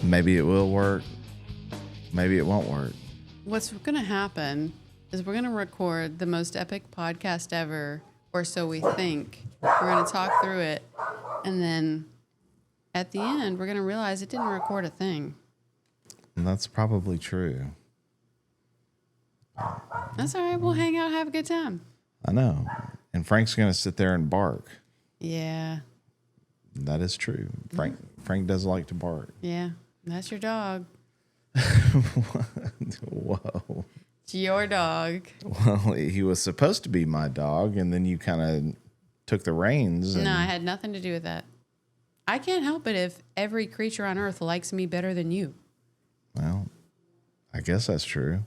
Maybe it will work. Maybe it won't work. What's going to happen is we're going to record the most epic podcast ever, or so we think. We're going to talk through it, and then at the end, we're going to realize it didn't record a thing. And that's probably true. That's all right. We'll hang out, have a good time. I know. And Frank's going to sit there and bark. Yeah. That is true. Frank does like to bark. Yeah. That's your dog. Whoa. It's your dog. Well, he was supposed to be my dog, and then you kind of took the reins. No, I had nothing to do with that. I can't help it if every creature on earth likes me better than you. Well, I guess that's true.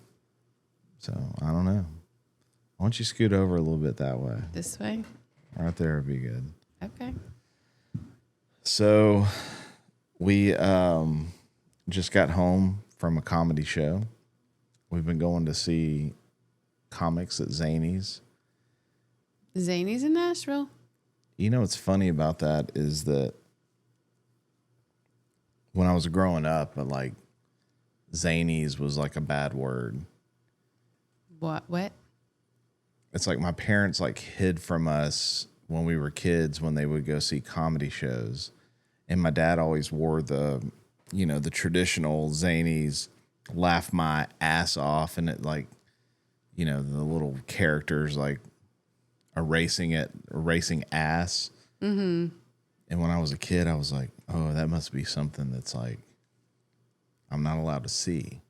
So, I don't know. Why don't you scoot over a little bit that way? This way? Right there would be good. Okay. So, we just got home from a comedy show. We've been going to see comics at Zanies. Zanies in Nashville? You know what's funny about that is that when I was growing up, like, Zanies was like a bad word. What? It's like my parents like hid from us when we were kids when they would go see comedy shows. And my dad always wore the traditional Zanies laugh my ass off, and it like, the little characters like erasing ass. Mm-hmm. And when I was a kid, I was like, oh, that must be something that's like I'm not allowed to see.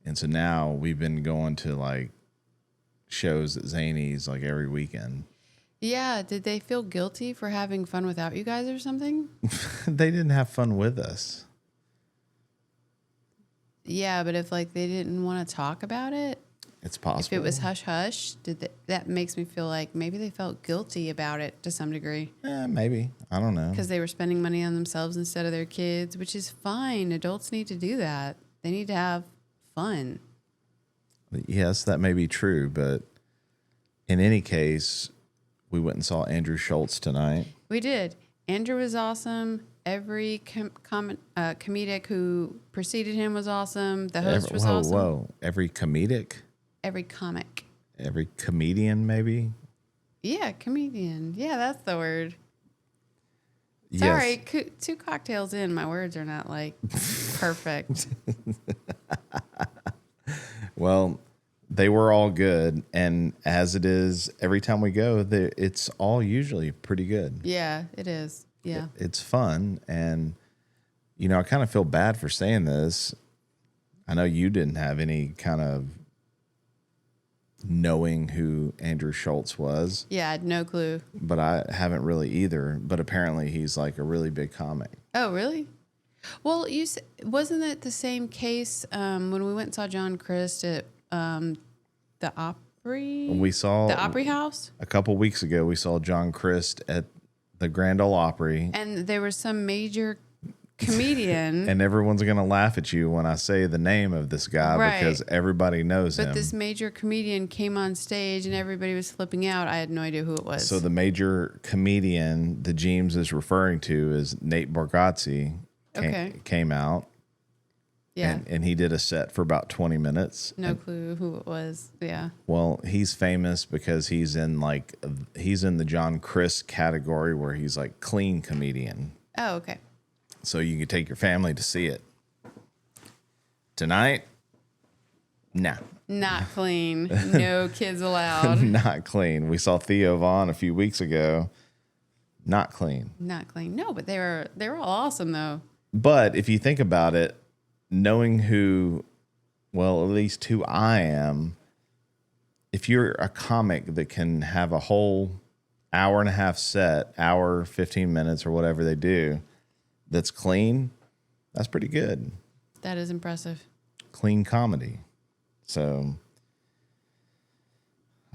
And so now we've been going to like shows at Zanies like every weekend. Yeah. Did they feel guilty for having fun without you guys or something? They didn't have fun with us. Yeah, but if like they didn't want to talk about it, It's possible. if it was hush hush, that makes me feel like maybe they felt guilty about it to some degree. Maybe. I don't know. Because they were spending money on themselves instead of their kids, which is fine. Adults need to do that. They need to have fun. Yes, that may be true, but in any case, we went and saw Andrew Schultz tonight. We did. Andrew was awesome. Every comedic who preceded him was awesome. The host was awesome. Whoa. Every comedic? Every comic. Every comedian, maybe? Yeah, comedian. Yeah, that's the word. Yes. Sorry, 2 cocktails in, my words are not like perfect. Well, they were all good, and as it is every time we go, it's all usually pretty good. Yeah, it is. Yeah. It's fun, and, I kind of feel bad for saying this. I know you didn't have any kind of knowing who Andrew Schultz was. Yeah, I had no clue. But I haven't really either. But apparently he's like a really big comic. Oh, really? Well, wasn't it the same case when we went and saw John Christ at the Opry? We saw the Opry House a couple weeks ago. We saw John Christ at the Grand Ole Opry, and there was some major comedian, and everyone's gonna laugh at you when I say the name of this guy, right? Because everybody knows him. But this major comedian came on stage, and everybody was flipping out. I had no idea who it was. So the major comedian the Jeems is referring to is Nate Bargatze. Came out. Yeah. And he did a set for about 20 minutes. No clue who it was. Yeah. Well, he's famous because he's in the John Christ category where he's like clean comedian. Oh, okay. So you can take your family to see it. Tonight? Nah. Not clean. No kids allowed. Not clean. We saw Theo Vaughn a few weeks ago. Not clean. Not clean. No, but they were all awesome though. But if you think about it, knowing at least who I am, if you're a comic that can have a whole hour and a half set, 15 minutes or whatever they do, that's clean, that's pretty good. That is impressive. Clean comedy. So,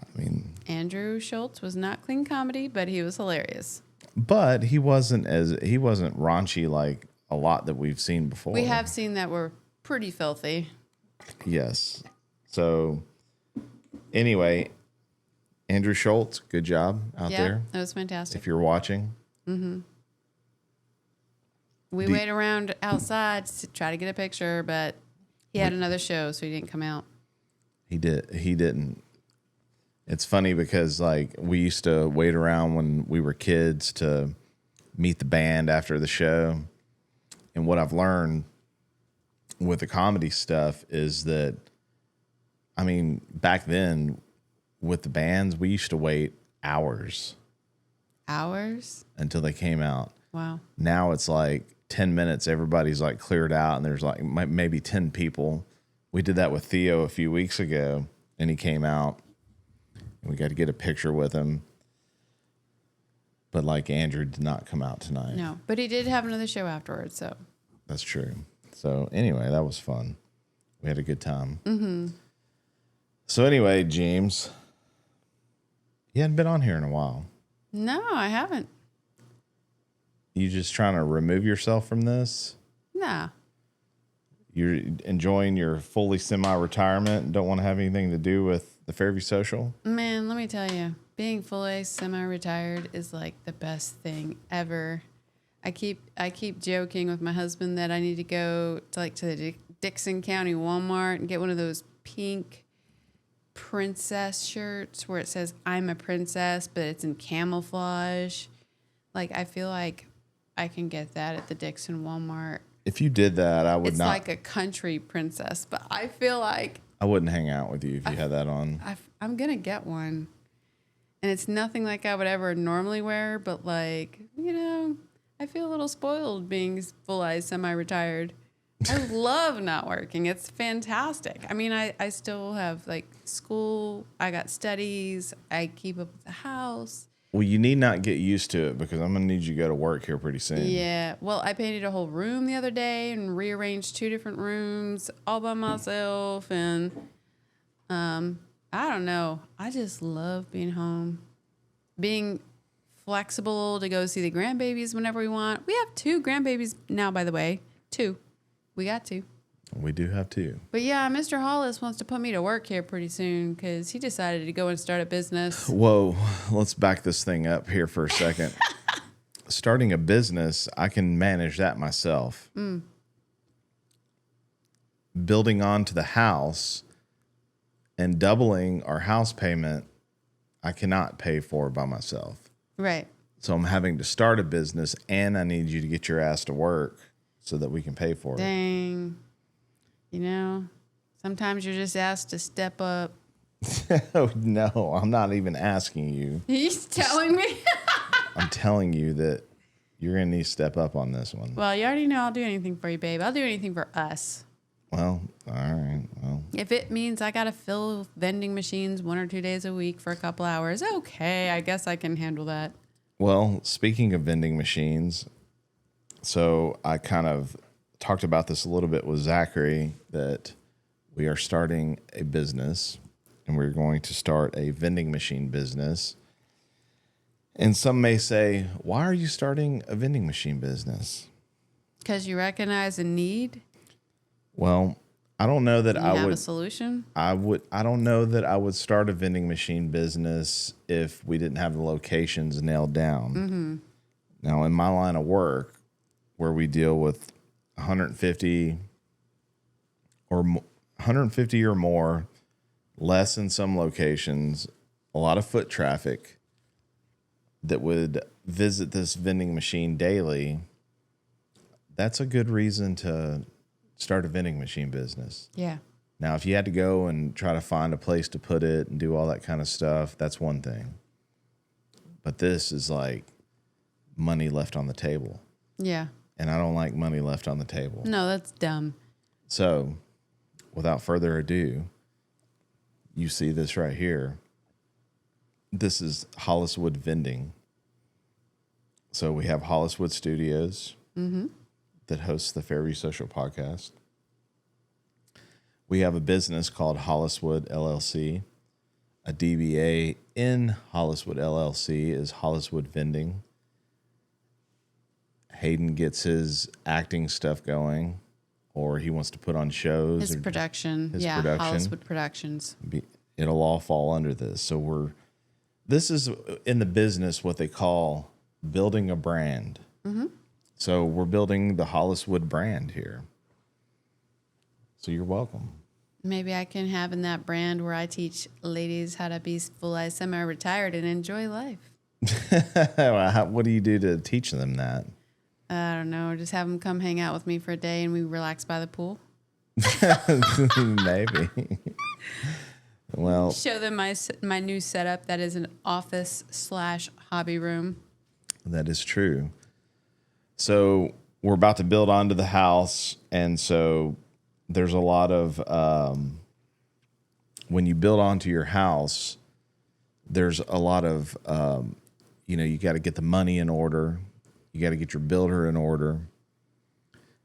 I mean, Andrew Schultz was not clean comedy, but he was hilarious. But he wasn't raunchy like a lot that we've seen before. We have seen that were pretty filthy. Yes. So anyway, Andrew Schultz, good job out there. That was fantastic. If you're watching. Mm-hmm. We wait around outside to try to get a picture, but he had another show, so he didn't come out. He didn't. It's funny because like we used to wait around when we were kids to meet the band after the show. And what I've learned with the comedy stuff is that, I mean, back then with the bands, we used to wait hours. Hours? Until they came out. Wow. Now it's like 10 minutes. Everybody's like cleared out and there's like maybe 10 people. We did that with Theo a few weeks ago and he came out and we got to get a picture with him. But like Andrew did not come out tonight. No, but he did have another show afterwards, so. That's true. So anyway, that was fun. We had a good time. Mm-hmm. So anyway, Jeems, you hadn't been on here in a while. No, I haven't. You just trying to remove yourself from this? Nah. You're enjoying your fully semi-retirement and don't want to have anything to do with the Fairview Social? Man, let me tell you, being fully semi-retired is like the best thing ever. I keep joking with my husband that I need to go to the Dixon County Walmart and get one of those pink princess shirts where it says I'm a princess, but it's in camouflage. Like, I feel like I can get that at the Dixon Walmart. If you did that, I would it's not. It's like a country princess, but I feel like I wouldn't hang out with you if you had that on. I'm going to get one. And it's nothing like I would ever normally wear, but like, I feel a little spoiled being full-on semi-retired. I love not working. It's fantastic. I mean, I still have like school. I got studies. I keep up with the house. Well, you need not get used to it because I'm going to need you to go to work here pretty soon. Yeah. Well, I painted a whole room the other day and rearranged 2 different rooms all by myself. And I don't know. I just love being home. Being flexible to go see the grandbabies whenever we want. We have 2 grandbabies now, by the way. 2. We got 2. We do have 2. But yeah, Mr. Hollis wants to put me to work here pretty soon because he decided to go and start a business. Whoa, let's back this thing up here for a second. Starting a business, I can manage that myself. Building onto the house and doubling our house payment, I cannot pay for by myself. Right. So I'm having to start a business and I need you to get your ass to work so that we can pay for it. Dang. Sometimes you're just asked to step up. Oh, no, I'm not even asking you. He's telling me. I'm telling you that you're going to need to step up on this one. Well, you already know I'll do anything for you, babe. I'll do anything for us. Well, all right. Well, if it means I got to fill vending machines 1 or 2 days a week for a couple hours, okay, I guess I can handle that. Well, speaking of vending machines, so I kind of talked about this a little bit with Zachary that we are starting a business and we're going to start a vending machine business. And some may say, why are you starting a vending machine business? Because you recognize a need? Well, I don't know that I would have a solution. I don't know that I would start a vending machine business if we didn't have the locations nailed down. Mm-hmm. Now, in my line of work, where we deal with 150 or more, less in some locations, a lot of foot traffic that would visit this vending machine daily, that's a good reason to start a vending machine business. Yeah. Now, if you had to go and try to find a place to put it and do all that kind of stuff, that's one thing. But this is like money left on the table. Yeah. And I don't like money left on the table. No, that's dumb. So, without further ado, you see this right here. This is Holliswood Vending. So we have Holliswood Studios that hosts the Fairview Social Podcast. We have a business called Holliswood LLC. A DBA in Holliswood LLC is Holliswood Vending. Hayden gets his acting stuff going, or he wants to put on shows. His production. Holliswood Productions. It'll all fall under this. So this is in the business what they call building a brand. Mm-hmm. So we're building the Holliswood brand here. So you're welcome. Maybe I can have in that brand where I teach ladies how to be full-life semi-retired and enjoy life. What do you do to teach them that? I don't know. Just have them come hang out with me for a day and we relax by the pool. Maybe. Well, Show them my new setup that is an office/hobby room. that is true. So we're about to build onto the house, and so there's a lot of when you build onto your house, there's a lot of you got to get the money in order, you got to get your builder in order,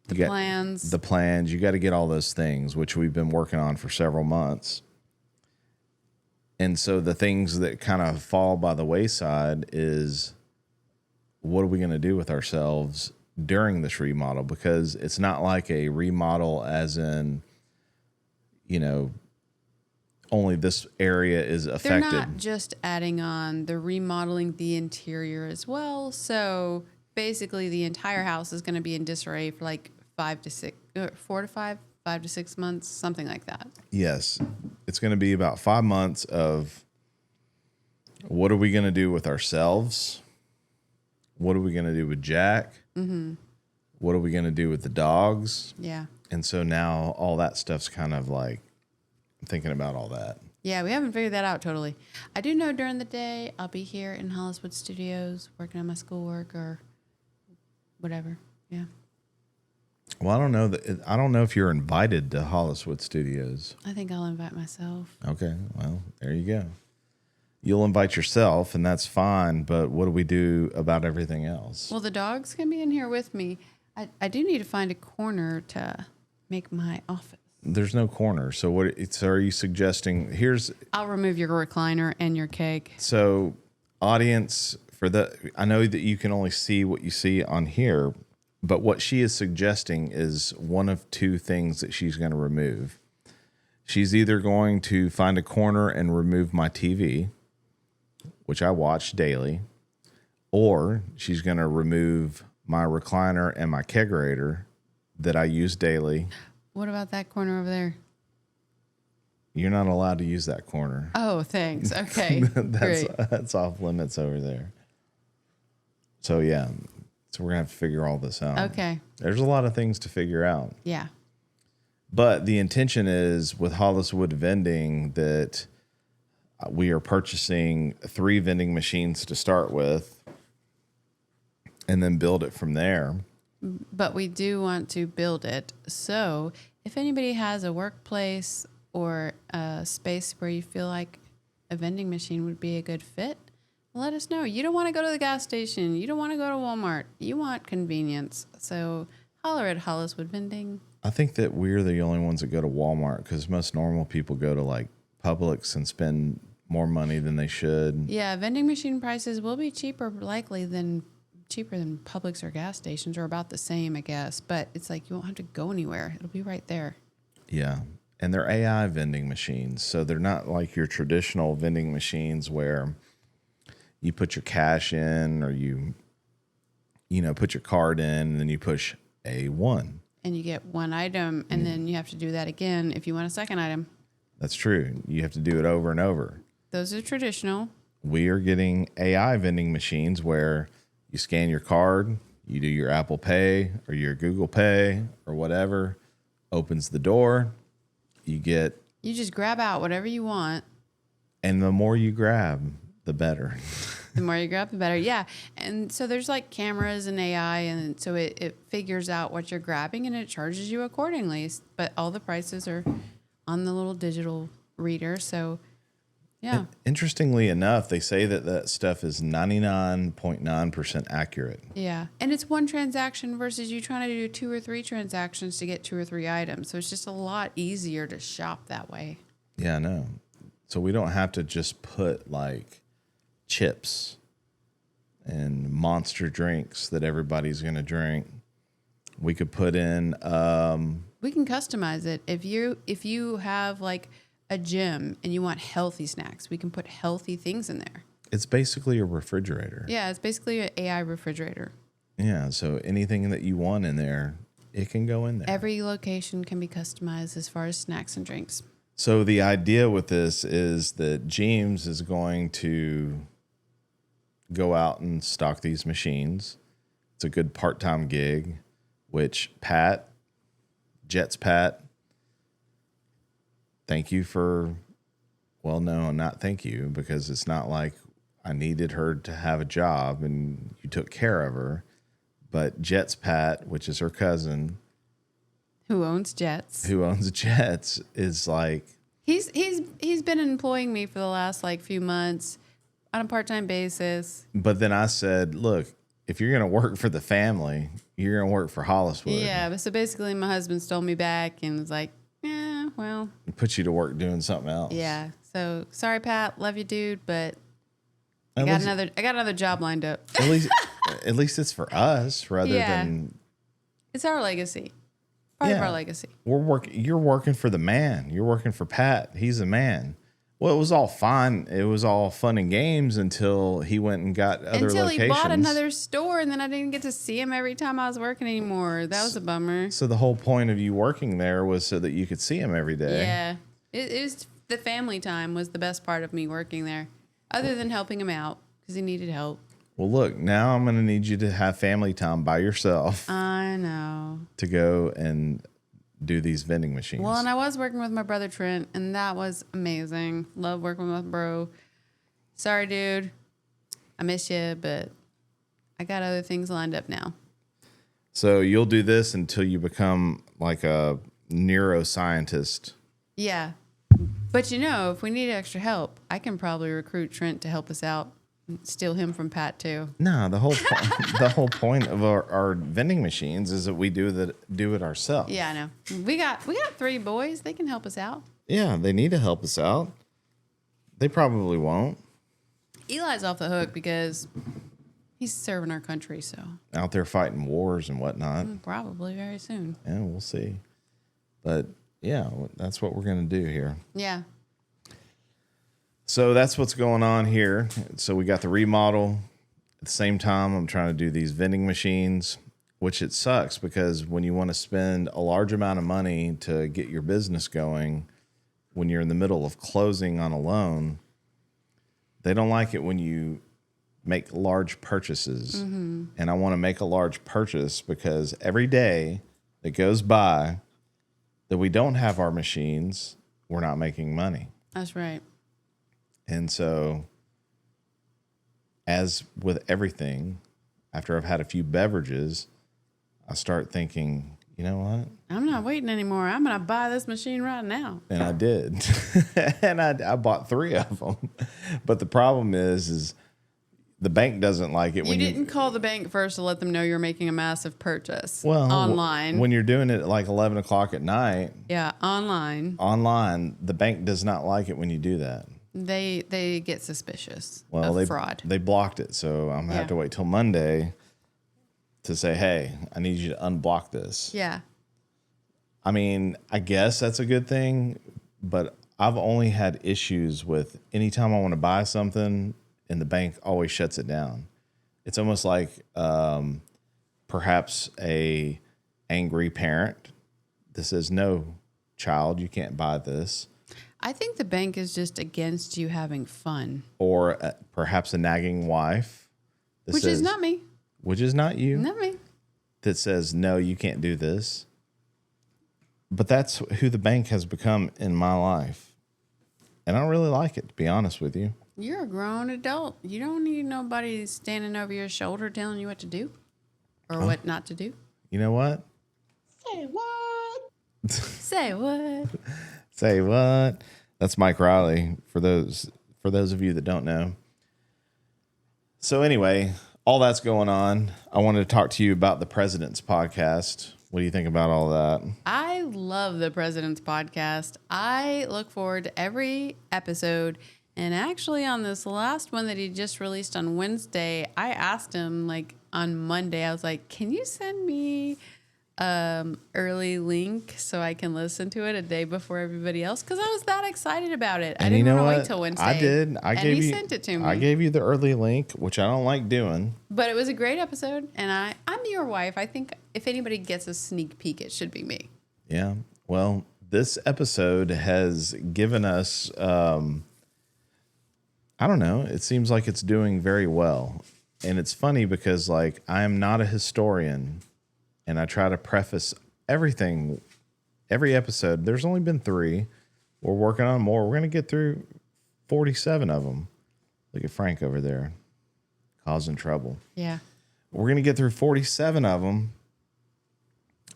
The plans, you got to get all those things, which we've been working on for several months. And so the things that kind of fall by the wayside is, what are we going to do with ourselves during this remodel? Because it's not like a remodel as in, only this area is affected. They're not just adding on, they're remodeling the interior as well. So basically the entire house is going to be in disarray for like 5 to 6 months, something like that. Yes. It's going to be about 5 months of what are we going to do with ourselves? What are we going to do with Jack? Mm-hmm. What are we going to do with the dogs? Yeah. And so now all that stuff's kind of like, I'm thinking about all that. Yeah, we haven't figured that out totally. I do know during the day I'll be here in Holliswood Studios working on my schoolwork or whatever. Yeah. Well, I don't know if you're invited to Holliswood Studios. I think I'll invite myself. Okay, well, there you go. You'll invite yourself, and that's fine, but what do we do about everything else? Well, the dogs can be in here with me. I do need to find a corner to make my office. There's no corner. So are you suggesting? I'll remove your recliner and your keg. So audience, I know that you can only see what you see on here, but what she is suggesting is one of two things that she's going to remove. She's either going to find a corner and remove my TV, which I watch daily, or she's going to remove my recliner and my kegerator that I use daily. What about that corner over there? You're not allowed to use that corner. Oh, thanks. Okay. Great. That's off limits over there. So, yeah. So we're going to have to figure all this out. Okay. There's a lot of things to figure out. Yeah. But the intention is with Holliswood Vending that we are purchasing 3 vending machines to start with and then build it from there. But we do want to build it. So if anybody has a workplace or a space where you feel like a vending machine would be a good fit, let us know. You don't want to go to the gas station. You don't want to go to Walmart. You want convenience. So holler at Holliswood Vending. I think that we're the only ones that go to Walmart because most normal people go to like Publix and spend more money than they should. Yeah, vending machine prices will be cheaper than Publix or gas stations, or about the same, I guess. But it's like you won't have to go anywhere. It'll be right there. Yeah. And they're AI vending machines. So they're not like your traditional vending machines where you put your cash in or you put your card in and then you push A1. And you get one item, and then you have to do that again if you want a second item. That's true. You have to do it over and over. Those are traditional. We are getting AI vending machines where you scan your card, you do your Apple Pay or your Google Pay or whatever, opens the door, you just grab out whatever you want. And the more you grab, the better. The more you grab, the better. Yeah. And so there's like cameras and AI, and so it figures out what you're grabbing and it charges you accordingly. But all the prices are on the little digital reader. So, yeah. And interestingly enough, they say that stuff is 99.9% accurate. Yeah. And it's one transaction versus you trying to do 2 or 3 transactions to get 2 or 3 items. So it's just a lot easier to shop that way. Yeah, I know. So we don't have to just put like chips and monster drinks that everybody's going to drink. We could put in we can customize it. If you have like a gym and you want healthy snacks, we can put healthy things in there. It's basically a refrigerator. Yeah, it's basically an AI refrigerator. Yeah, so anything that you want in there, it can go in there. Every location can be customized as far as snacks and drinks. So the idea with this is that Jeems is going to go out and stock these machines. It's a good part-time gig, which Jet's Pat, thank you for, well, no, not thank you, because it's not like I needed her to have a job and you took care of her. But Jet's Pat, which is her cousin, Who owns Jets? Jets, is like, He's been employing me for the last like few months on a part-time basis. but then I said, look, if you're going to work for the family, you're going to work for Holliswood. Yeah, but so basically my husband stole me back and was like, yeah, well. Put you to work doing something else. Yeah. So sorry, Pat. Love you, dude, but I At got least- another job lined up. At least it's for us rather than It's our legacy. Part of Yeah. our legacy. you're working for the man. You're working for Pat. He's the man. Well, it was all fine. It was all fun and games until he went and got other Until locations. he bought another store, and then I didn't get to see him every time I was working anymore. That was a bummer. So the whole point of you working there was so that you could see him every day. Yeah. It was the family time was the best part of me working there, other than helping him out because he needed help. Well, look, now I'm going to need you to have family time by yourself I know. to go and do these vending machines. Well, and I was working with my brother Trent, and that was amazing. Love working with my bro. Sorry, dude. I miss you, but I got other things lined up now. So you'll do this until you become like a neuroscientist. Yeah. But if we need extra help, I can probably recruit Trent to help us out. Steal him from Pat too. No, the whole point of our vending machines is that we do it ourselves. Yeah, I know. We got 3 boys. They can help us out. Yeah, they need to help us out. They probably won't. Eli's off the hook because he's serving our country, so Out there fighting wars and whatnot. probably very soon. Yeah, we'll see. But yeah, that's what we're going to do here. Yeah. So that's what's going on here. So we got the remodel. At the same time, I'm trying to do these vending machines, which it sucks because when you want to spend a large amount of money to get your business going, when you're in the middle of closing on a loan, they don't like it when you make large purchases. Mm-hmm. And I want to make a large purchase because every day that goes by that we don't have our machines, we're not making money. That's right. And so, as with everything, after I've had a few beverages, I start thinking, you know what? I'm not waiting anymore. I'm going to buy this machine right now. And I did. And I bought 3 of them. But the problem is the bank doesn't like it when You didn't call the bank first to let them know you're making a massive purchase. well, Online. when you're doing it at like 11 o'clock at night, Yeah, online. the bank does not like it when you do that. They get suspicious Well, of fraud. They blocked it, so I'm gonna have Yeah. to wait till Monday to say, "Hey, I need you to unblock this." Yeah. I mean, I guess that's a good thing, but I've only had issues with anytime I want to buy something and the bank always shuts it down. It's almost like perhaps a angry parent that says, "No, child, you can't buy this." I think the bank is just against you having fun, Or perhaps a nagging wife. That which says, is not me. Which is not you. Not me. That says, no, you can't do this. But that's who the bank has become in my life. And I don't really like it, to be honest with you. You're a grown adult. You don't need nobody standing over your shoulder telling you what to do or what not to do. You know what? Say what? Say what? Say what? That's Mike Riley, for those of you that don't know. So anyway, all that's going on. I wanted to talk to you about the President's Podcast. What do you think about all that? I love the President's Podcast. I look forward to every episode. And actually, on this last one that he just released on Wednesday, I asked him, like, on Monday, I was like, can you send me early link so I can listen to it a day before everybody else because I was that excited about it. And I didn't you know want to what? wait till Wednesday. I did. And he sent it to me. I gave you the early link, which I don't like doing. But it was a great episode, and I'm your wife. I think if anybody gets a sneak peek, it should be me. Yeah. Well, this episode has given us, I don't know, it seems like it's doing very well. And it's funny because, like, I am not a historian, and I try to preface everything, every episode. There's only been 3. We're working on more. We're going to get through 47 of them. Look at Frank over there causing trouble. Yeah. We're going to get through 47 of them.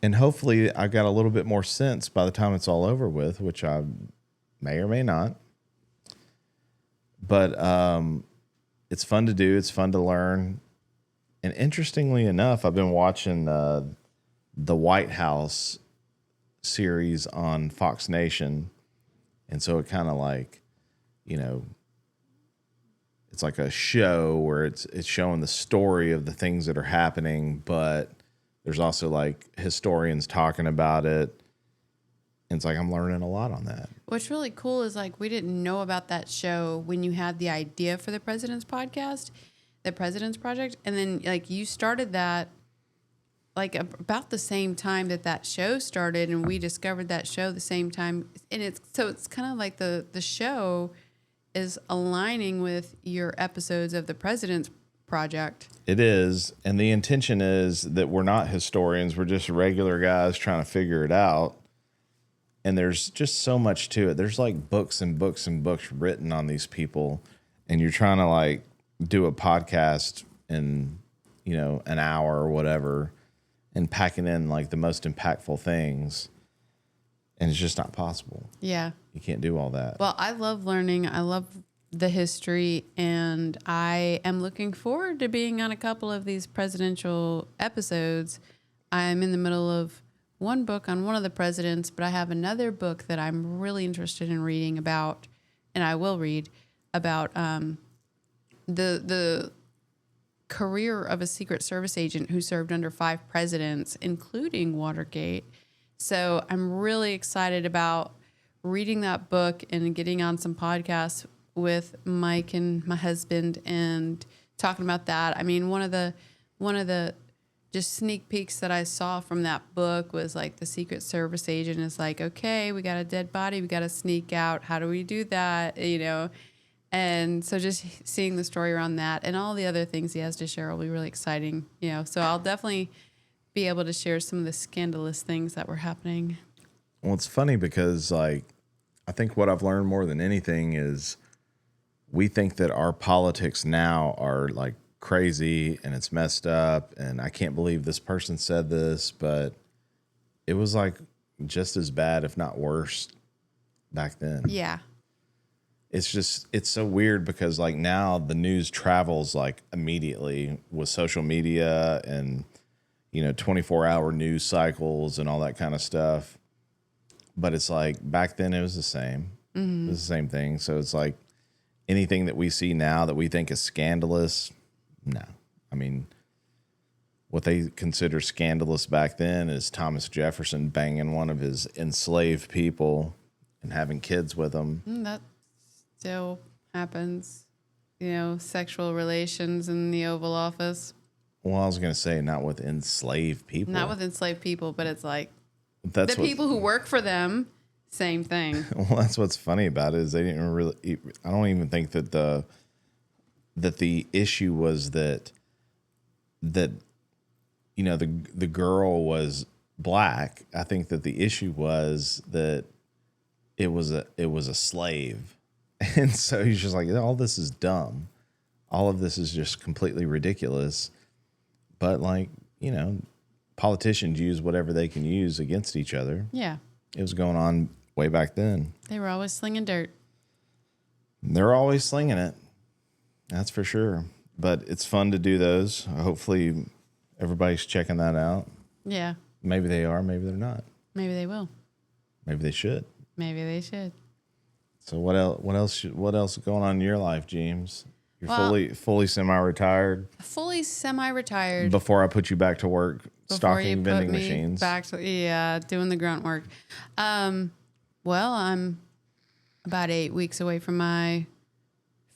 And hopefully I got a little bit more sense by the time it's all over with, which I may or may not. But it's fun to do. It's fun to learn. And interestingly enough, I've been watching the White House series on Fox Nation. And so it kind of like, you know, it's like a show where it's showing the story of the things that are happening, but there's also like historians talking about it. And it's like I'm learning a lot on that. What's really cool is like we didn't know about that show when you had the idea for the President's Podcast, the President's Project, and then like you started that like about the same time that show started, and we discovered that show the same time. And it's kind of like the show is aligning with your episodes of the President's Project. It is. And the intention is that we're not historians. We're just regular guys trying to figure it out. And there's just so much to it. There's like books and books and books written on these people. And you're trying to like do a podcast in, you know, an hour or whatever and packing in like the most impactful things. And it's just not possible. Yeah. You can't do all that. Well, I love learning. I love the history, and I am looking forward to being on a couple of these presidential episodes. I'm in the middle of one book on one of the presidents, but I have another book that I'm really interested in reading about, and I will read about the career of a Secret Service agent who served under 5 presidents, including Watergate. So I'm really excited about reading that book and getting on some podcasts with Mike and my husband and talking about that. I mean, one of the just sneak peeks that I saw from that book was like the Secret Service agent is like, okay, we got a dead body, we got to sneak out. How do we do that? You know? And so just seeing the story around that and all the other things he has to share will be really exciting. You know, so I'll definitely be able to share some of the scandalous things that were happening. Well, it's funny because like, I think what I've learned more than anything is we think that our politics now are like crazy and it's messed up and I can't believe this person said this, but it was like just as bad, if not worse, back then. Yeah. It's so weird because like now the news travels like immediately with social media and, you know, 24-hour news cycles and all that kind of stuff. But it's like back then it was the same. Mm-hmm. It was the same thing. So it's like anything that we see now that we think is scandalous, no. I mean, what they consider scandalous back then is Thomas Jefferson banging one of his enslaved people and having kids with them. That still happens, you know, sexual relations in the Oval Office. Well, I was going to say not with enslaved people. Not with enslaved people, but it's like that's the people who work for them, same thing. Well, that's what's funny about it is they didn't really. I don't even think that the issue was that you know the girl was black. I think that the issue was that it was a slave, and so he's just like, all this is dumb. All of this is just completely ridiculous. But like, you know, politicians use whatever they can use against each other. Yeah. It was going on way back then. They were always slinging dirt. They're always slinging it. That's for sure. But it's fun to do those. Hopefully everybody's checking that out. Yeah. Maybe they are, maybe they're not. Maybe they will. Maybe they should. Maybe they should. So what else is going on in your life, Jeems? You're fully semi-retired. Fully semi-retired. Before I put you back to work Before stocking you vending put me machines. back to, doing the grunt work. Well, I'm about 8 weeks away from my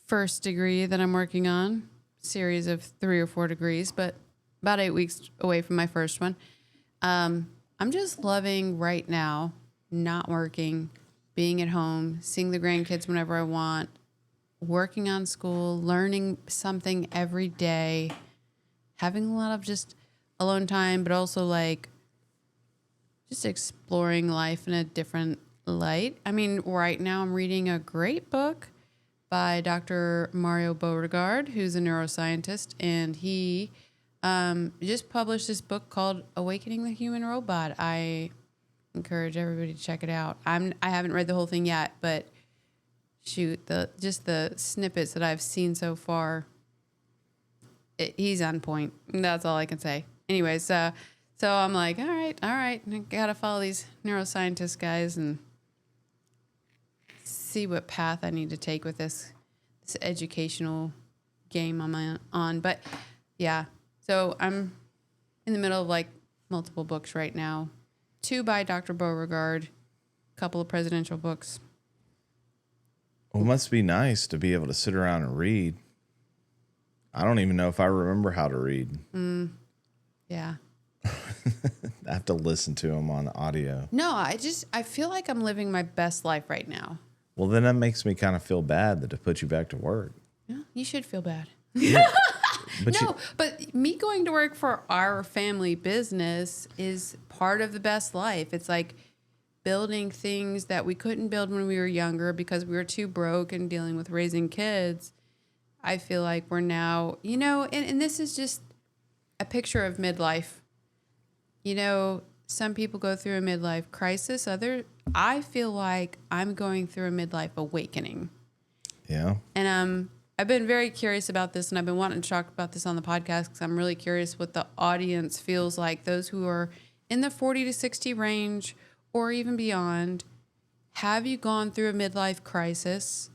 first degree that I'm working on. Series of 3 or 4 degrees, but about 8 weeks away from my first one. I'm just loving right now, not working, being at home, seeing the grandkids whenever I want, working on school, learning something every day, having a lot of just alone time, but also like just exploring life in a different light. I mean, right now I'm reading a great book by Dr. Mario Beauregard, who's a neuroscientist, and he just published this book called Awakening the Human Robot. I encourage everybody to check it out. I haven't read the whole thing yet, but shoot, the snippets that I've seen so far, he's on point. That's all I can say. Anyways, so I'm like, all right, I gotta follow these neuroscientist guys and see what path I need to take with this educational game I'm on. But yeah, so I'm in the middle of like multiple books right now. 2 by Dr. Beauregard, a couple of presidential books. Well, it must be nice to be able to sit around and read. I don't even know if I remember how to read. Yeah. I have to listen to them on audio. No, I feel like I'm living my best life right now. Well, then that makes me kind of feel bad that to put you back to work. Yeah, you should feel bad. But but me going to work for our family business is part of the best life. It's like building things that we couldn't build when we were younger because we were too broke and dealing with raising kids. I feel like we're now, and this is just a picture of midlife. Some people go through a midlife crisis. I feel like I'm going through a midlife awakening. Yeah. And I've been very curious about this, and I've been wanting to talk about this on the podcast because I'm really curious what the audience feels like, those who are in the 40 to 60 range or even beyond. Have you gone through a midlife crisis?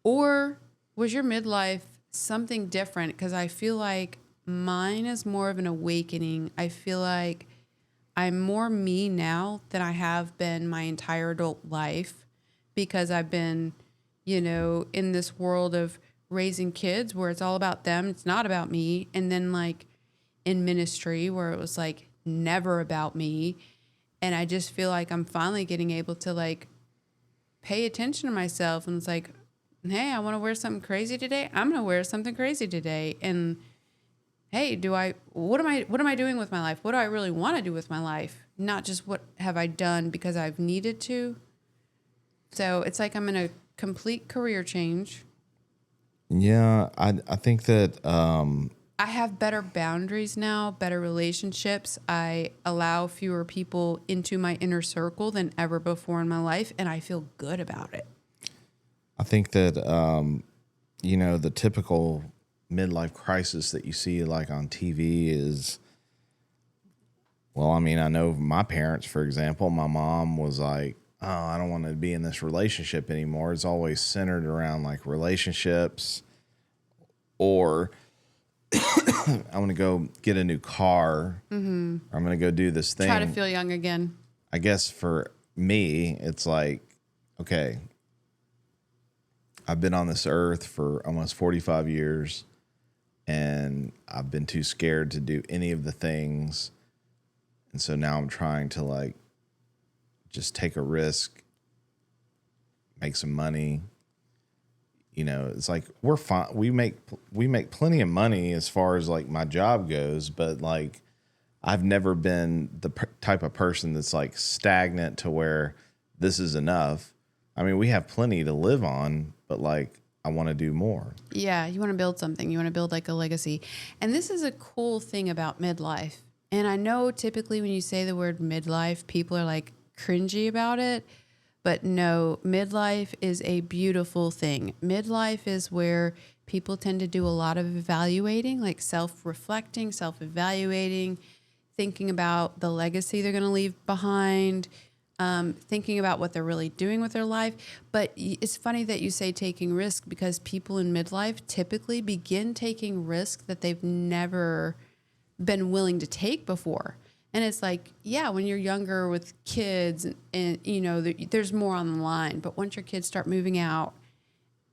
Or was your midlife something different? Because I feel like mine is more of an awakening. I feel like I'm more me now than I have been my entire adult life because I've been, in this world of raising kids where it's all about them. It's not about me. And then like in ministry where it was like never about me. And I just feel like I'm finally getting able to like pay attention to myself. And it's like, hey, I want to wear something crazy today. I'm going to wear something crazy today. And hey, what am I doing with my life? What do I really want to do with my life? Not just what have I done because I've needed to. So it's like I'm in a complete career change. Yeah, I think that I have better boundaries now, better relationships. I allow fewer people into my inner circle than ever before in my life, and I feel good about it. I think that the typical midlife crisis that you see like on TV is, well, I mean, I know my parents, for example, my mom was like, oh, I don't want to be in this relationship anymore. It's always centered around like relationships, or I'm going to go get a new car. Mm-hmm. Or I'm going to go do this thing. Try to feel young again. I guess for me, it's like, okay, I've been on this earth for almost 45 years, and I've been too scared to do any of the things. And so now I'm trying to like just take a risk, make some money. It's like we're fine. We make plenty of money as far as like my job goes, but like I've never been the type of person that's like stagnant to where this is enough. I mean, we have plenty to live on, but like I want to do more. Yeah, you want to build something. You want to build like a legacy. And this is a cool thing about midlife. And I know typically when you say the word midlife, people are like cringy about it. But no, midlife is a beautiful thing. Midlife is where people tend to do a lot of evaluating, like self-reflecting, self-evaluating, thinking about the legacy they're going to leave behind, thinking about what they're really doing with their life. But it's funny that you say taking risk, because people in midlife typically begin taking risk that they've never been willing to take before. And it's like, yeah, when you're younger with kids and you know, there's more on the line. But once your kids start moving out,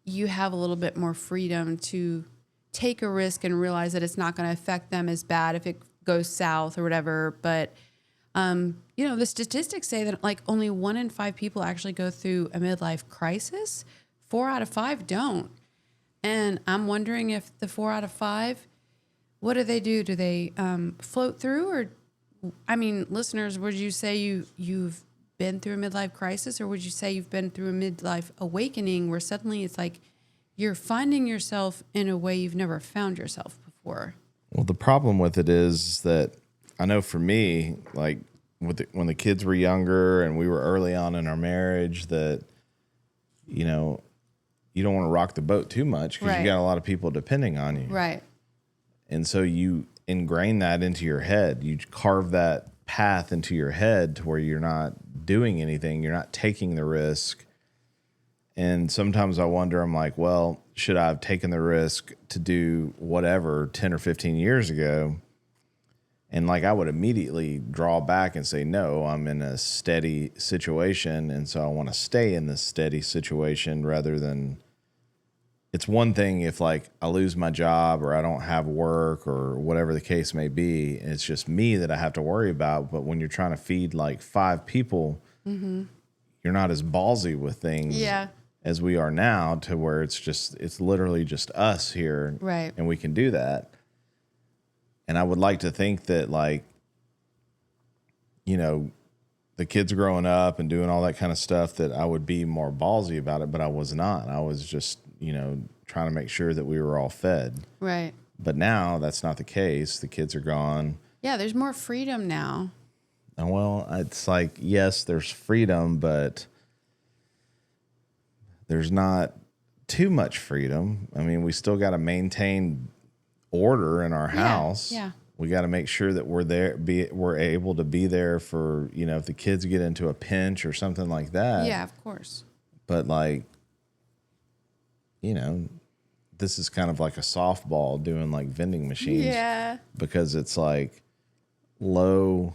you have a little bit more freedom to take a risk and realize that it's not going to affect them as bad if it goes south or whatever. But, you know, the statistics say that like only 1 in 5 people actually go through a midlife crisis. 4 out of 5 don't. And I'm wondering if the 4 out of 5, what do they do? Do they float through? Or, I mean, listeners, would you say you've been through a midlife crisis, or would you say you've been through a midlife awakening where suddenly it's like you're finding yourself in a way you've never found yourself before? Well, the problem with it is that I know for me, like when the kids were younger and we were early on in our marriage, that, you know, you don't want to rock the boat too much because you got a lot of people depending on you. Right. And so you ingrain that into your head. You carve that path into your head to where you're not doing anything. You're not taking the risk. And sometimes I wonder, I'm like, well, should I have taken the risk to do whatever 10 or 15 years ago? And like, I would immediately draw back and say, no, I'm in a steady situation. And so I want to stay in this steady situation rather than, it's one thing if like I lose my job or I don't have work or whatever the case may be, and it's just me that I have to worry about. But when you're trying to feed like 5 people, you're not as ballsy with things as we are now, to where it's literally just us here. Right. And we can do that. And I would like to think that, like, you know, the kids growing up and doing all that kind of stuff, that I would be more ballsy about it, but I was not. I was just, you know, trying to make sure that we were all fed. Right. But now that's not the case. The kids are gone. Yeah, there's more freedom now. And well, it's like, yes, there's freedom, but there's not too much freedom. I mean, we still got to maintain order in our house. Yeah. We got to make sure that we're able to be there for, you know, if the kids get into a pinch or something like that. Yeah, of course. But like, you know, this is kind of like a softball doing like vending machines. Yeah. Because it's like low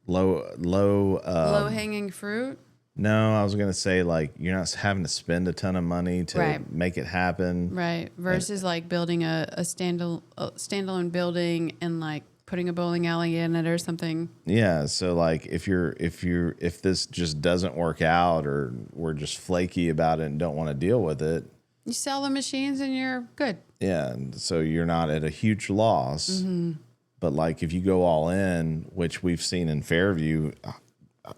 hanging fruit. No, I was going to say, like, you're not having to spend a ton of money to make it happen. Right. Versus like building a standalone building and like putting a bowling alley in it or something. Yeah. So like if this just doesn't work out, or we're just flaky about it and don't want to deal with it, you sell the machines and you're good. Yeah. And so you're not at a huge loss. Mm-hmm. But like if you go all in, which we've seen in Fairview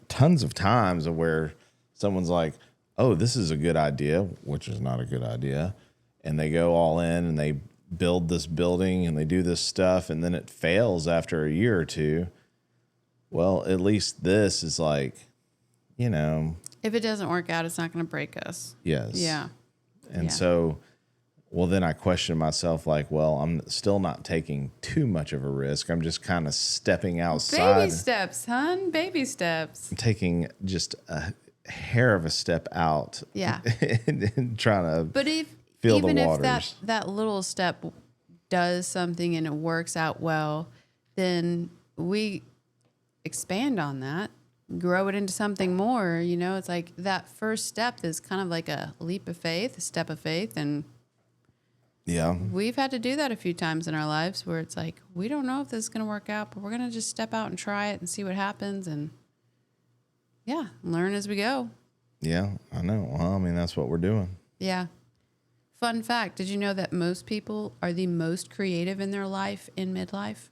tons of times, of where someone's like, oh, this is a good idea, which is not a good idea. And they go all in and they build this building and they do this stuff, and then it fails after a year or two. Well, at least this is like, you know. If it doesn't work out, it's not going to break us. Yes. Yeah. And so, well, then I question myself, like, well, I'm still not taking too much of a risk. I'm just kind of stepping outside. Baby steps, hon. Baby steps. I'm taking just a hair of a step out. Yeah. and trying to but feel the waters. Even if that little step does something and it works out well, then we expand on that, grow it into something more. You know, it's like that first step is kind of like a leap of faith, a step of faith. And yeah, we've had to do that a few times in our lives where it's like, we don't know if this is going to work out, but we're going to just step out and try it and see what happens. And yeah, learn as we go. Yeah, I know. Well, I mean, that's what we're doing. Yeah. Fun fact, did you know that most people are the most creative in their life in midlife?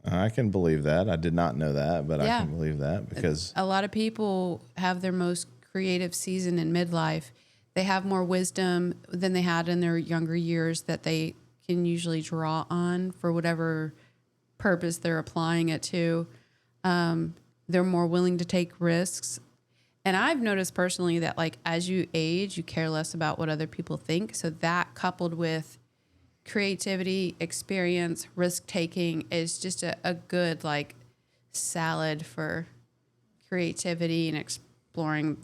I can believe that. I did not know that, but I can believe that, because a lot of people have their most creative season in midlife. They have more wisdom than they had in their younger years that they can usually draw on for whatever purpose they're applying it to. They're more willing to take risks. And I've noticed personally that, like, as you age, you care less about what other people think. So that, coupled with creativity, experience, risk taking, is just a good, like, salad for creativity and exploring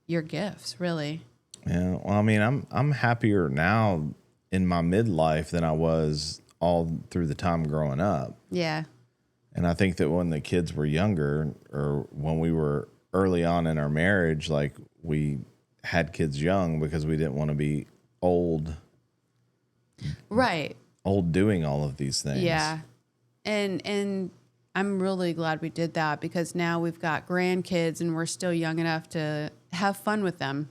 your gifts, really. Yeah. Well, I mean, I'm happier now in my midlife than I was all through the time growing up. Yeah. And I think that when the kids were younger, or when we were early on in our marriage, like we had kids young because we didn't want to be old Right. doing all of these things. Yeah. And I'm really glad we did that, because now we've got grandkids and we're still young enough to have fun with them.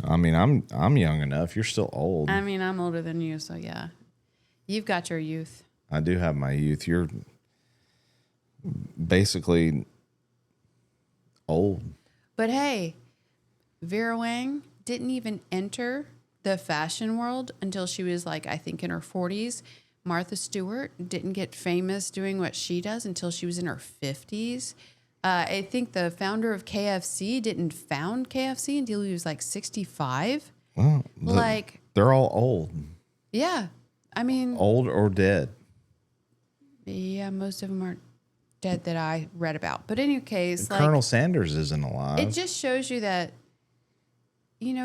I mean, I'm young enough. You're still old. I mean, I'm older than you, so yeah. You've got your youth. I do have my youth. You're basically old. But hey, Vera Wang didn't even enter the fashion world until she was like, I think, in her 40s. Martha Stewart didn't get famous doing what she does until she was in her 50s. I think the founder of KFC didn't found KFC until he was like 65. Well, they're all old. Yeah. I mean, Old or dead. Yeah, most of them aren't dead that I read about. But in any case, Colonel Sanders isn't alive. It just shows you that,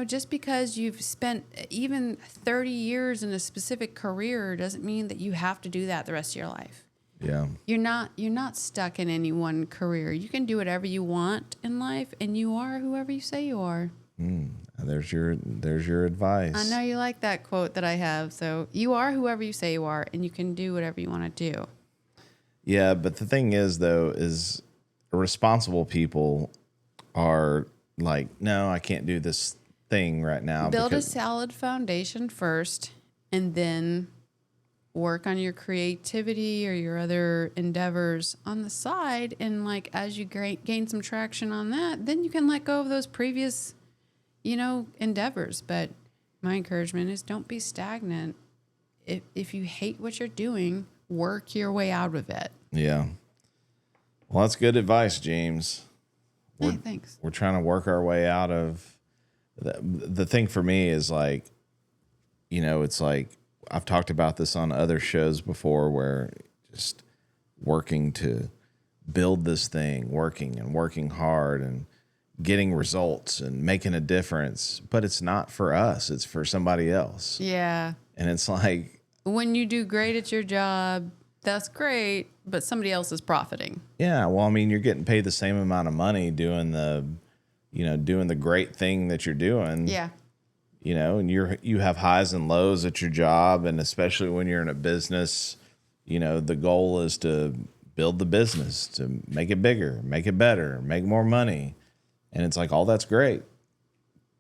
just because you've spent even 30 years in a specific career doesn't mean that you have to do that the rest of your life. Yeah. You're not stuck in any one career. You can do whatever you want in life, and you are whoever you say you are. There's your advice. I know you like that quote that I have. So you are whoever you say you are, and you can do whatever you want to do. Yeah, but the thing is, though, is responsible people are like, no, I can't do this thing right now. Build a solid foundation first, and then work on your creativity or your other endeavors on the side. And like, as you gain some traction on that, then you can let go of those previous, endeavors. But my encouragement is, don't be stagnant. If you hate what you're doing, work your way out of it. Yeah. Well, that's good advice, Jeems. Hey, thanks. We're trying to work our way out of the thing for me is like, it's like, I've talked about this on other shows before, where just working to build this thing, working hard and getting results and making a difference, but it's not for us. It's for somebody else. Yeah. And it's like, when you do great at your job, that's great, but somebody else is profiting. yeah, well, I mean, you're getting paid the same amount of money doing the great thing that you're doing. Yeah. And you have highs and lows at your job, and especially when you're in a business, the goal is to build the business, to make it bigger, make it better, make more money. And it's like, all that's great,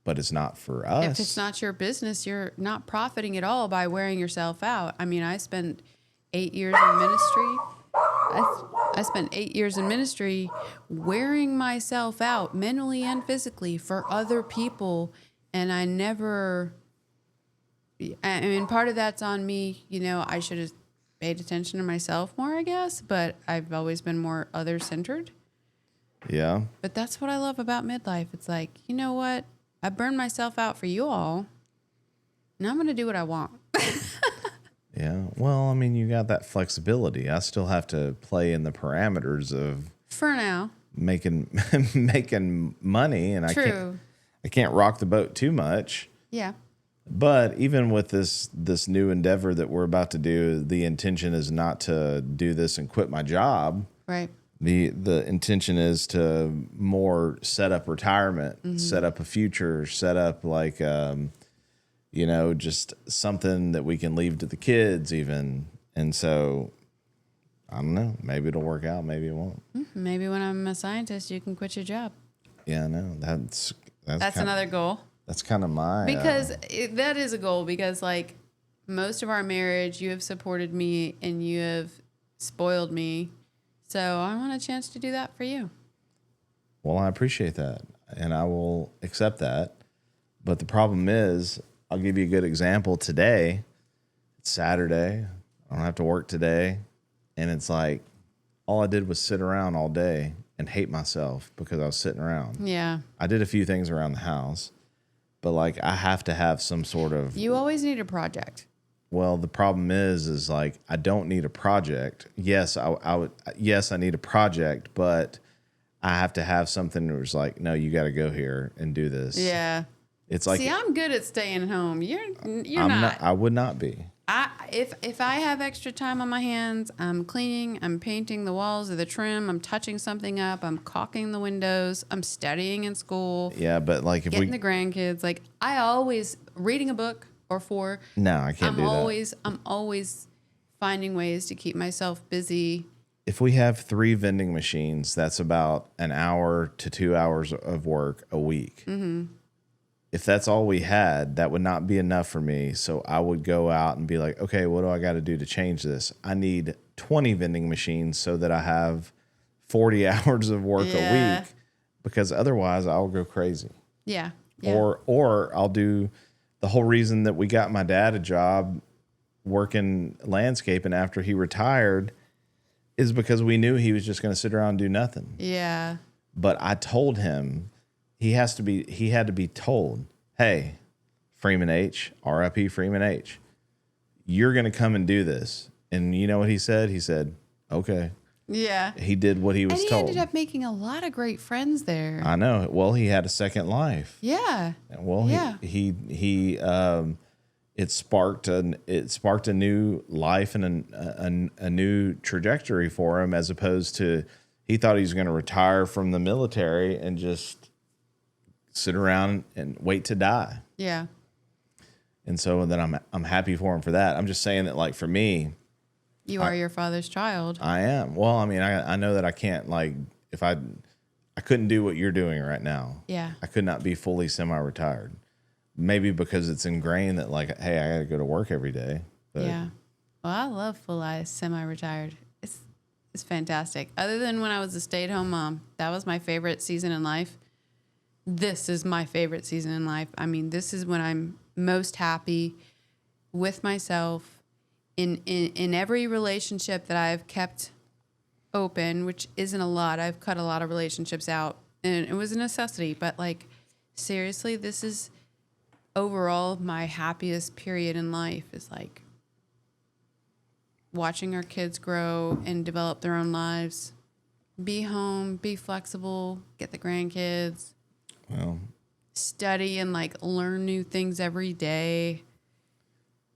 but it's not for us. If it's not your business, you're not profiting at all by wearing yourself out. I mean, I spent 8 years in ministry. I spent 8 years in ministry wearing myself out mentally and physically for other people. And I mean, part of that's on me. I should have paid attention to myself more, I guess, but I've always been more other-centered. Yeah. But that's what I love about midlife. It's like, you know what? I burned myself out for you all. Now I'm going to do what I want. Yeah. Well, I mean, you got that flexibility. I still have to play in the parameters of For now. making money, and True. I can't rock the boat too much. Yeah. But even with this new endeavor that we're about to do, the intention is not to do this and quit my job. Right. The intention is to more set up retirement, set up a future, set up like, just something that we can leave to the kids even. And so, I don't know, maybe it'll work out, maybe it won't. Maybe when I'm a scientist, you can quit your job. Yeah, I know. That's another goal. That's kind of my... Because that is a goal, because like most of our marriage, you have supported me and you have spoiled me. So I want a chance to do that for you. Well, I appreciate that, and I will accept that. But the problem is, I'll give you a good example today. It's Saturday. I don't have to work today. And it's like, all I did was sit around all day and hate myself because I was sitting around. Yeah. I did a few things around the house, but like, I have to have some sort of... You always need a project. Well, the problem is like, I don't need a project. Yes, I need a project, but I have to have something that was like, no, you got to go here and do this. Yeah. It's like, see, I'm good at staying home. You're I'm not. I would not be. If I have extra time on my hands, I'm cleaning, I'm painting the walls or the trim, I'm touching something up, I'm caulking the windows, I'm studying in school. Yeah, but like if getting the grandkids, like I always reading a book or 4. No, I can't do that. I'm always finding ways to keep myself busy. If we have 3 vending machines, that's about an hour to 2 hours of work a week. Mm-hmm. If that's all we had, that would not be enough for me. So I would go out and be like, okay, what do I got to do to change this? I need 20 vending machines so that I have 40 hours of work a week, because otherwise I'll go crazy. Yeah. Or I'll do the whole reason that we got my dad a job working landscaping after he retired is because we knew he was just going to sit around and do nothing. Yeah. But I told him he had to be told, hey, Freeman H, RIP Freeman H, you're going to come and do this. And you know what he said? He said, okay. Yeah. He did what he was told. And he ended up making a lot of great friends there. I know. Well, he had a second life. Yeah. Well, it sparked a new life and a new trajectory for him, as opposed to he thought he was going to retire from the military and just sit around and wait to die. Yeah. And so then I'm happy for him for that. I'm just saying that, like, for me, you are your father's child. I am. Well, I mean, I know that I can't, like, if I couldn't do what you're doing right now. Yeah. I could not be fully semi-retired. Maybe because it's ingrained that, like, hey, I got to go to work every day. But yeah. Well, I love full semi-retired. It's fantastic. Other than when I was a stay-at-home mom, that was my favorite season in life. This is my favorite season in life. I mean, this is when I'm most happy with myself in every relationship that I've kept open, which isn't a lot. I've cut a lot of relationships out, and it was a necessity. But, like, seriously, this is overall my happiest period in life, is like watching our kids grow and develop their own lives, be home, be flexible, get the grandkids, well, study and, like, learn new things every day.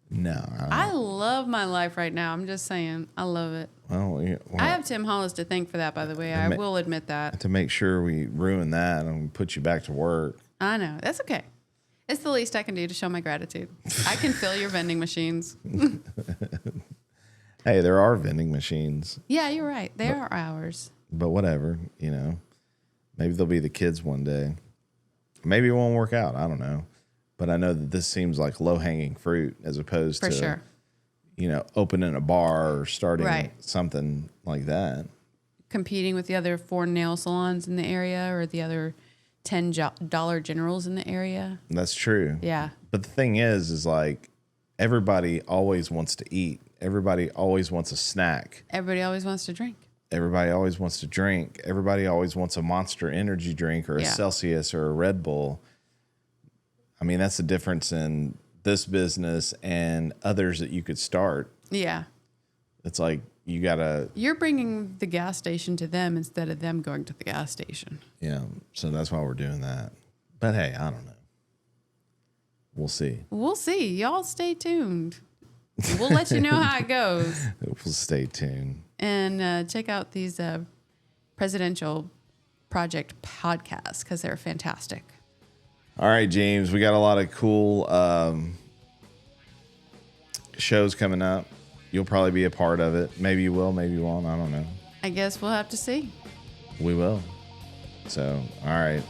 No. I love my life right now. I'm just saying. I love it. Well, I have Tim Hollis to thank for that, by the way. I will admit that. To make sure we ruin that and put you back to work. I know. That's okay. It's the least I can do to show my gratitude. I can fill your vending machines. Hey, there are vending machines. Yeah, you're right. They are ours. But whatever, maybe they'll be the kids one day. Maybe it won't work out. I don't know. But I know that this seems like low-hanging fruit as opposed to, sure, opening a bar or starting something like that. Competing with the other 4 nail salons in the area or the other $10 Generals in the area. That's true. Yeah. But the thing is like, everybody always wants to eat. Everybody always wants a snack. Everybody always wants to drink. Everybody always wants to drink. Everybody always wants a Monster energy drink or a Celsius or a Red Bull. I mean, that's the difference in this business and others that you could start. Yeah. It's like you're bringing the gas station to them instead of them going to the gas station. Yeah. So that's why we're doing that. But hey, I don't know. We'll see. We'll see. Y'all stay tuned. We'll let you know how it goes. We'll stay tuned. And check out these presidential project podcasts because they're fantastic. All right, Jeems, we got a lot of cool shows coming up. You'll probably be a part of it. Maybe you will, maybe you won't. I don't know. I guess we'll have to see. We will. So, all right.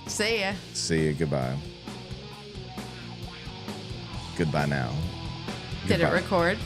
See ya. See you. Goodbye. Goodbye now. Did it record?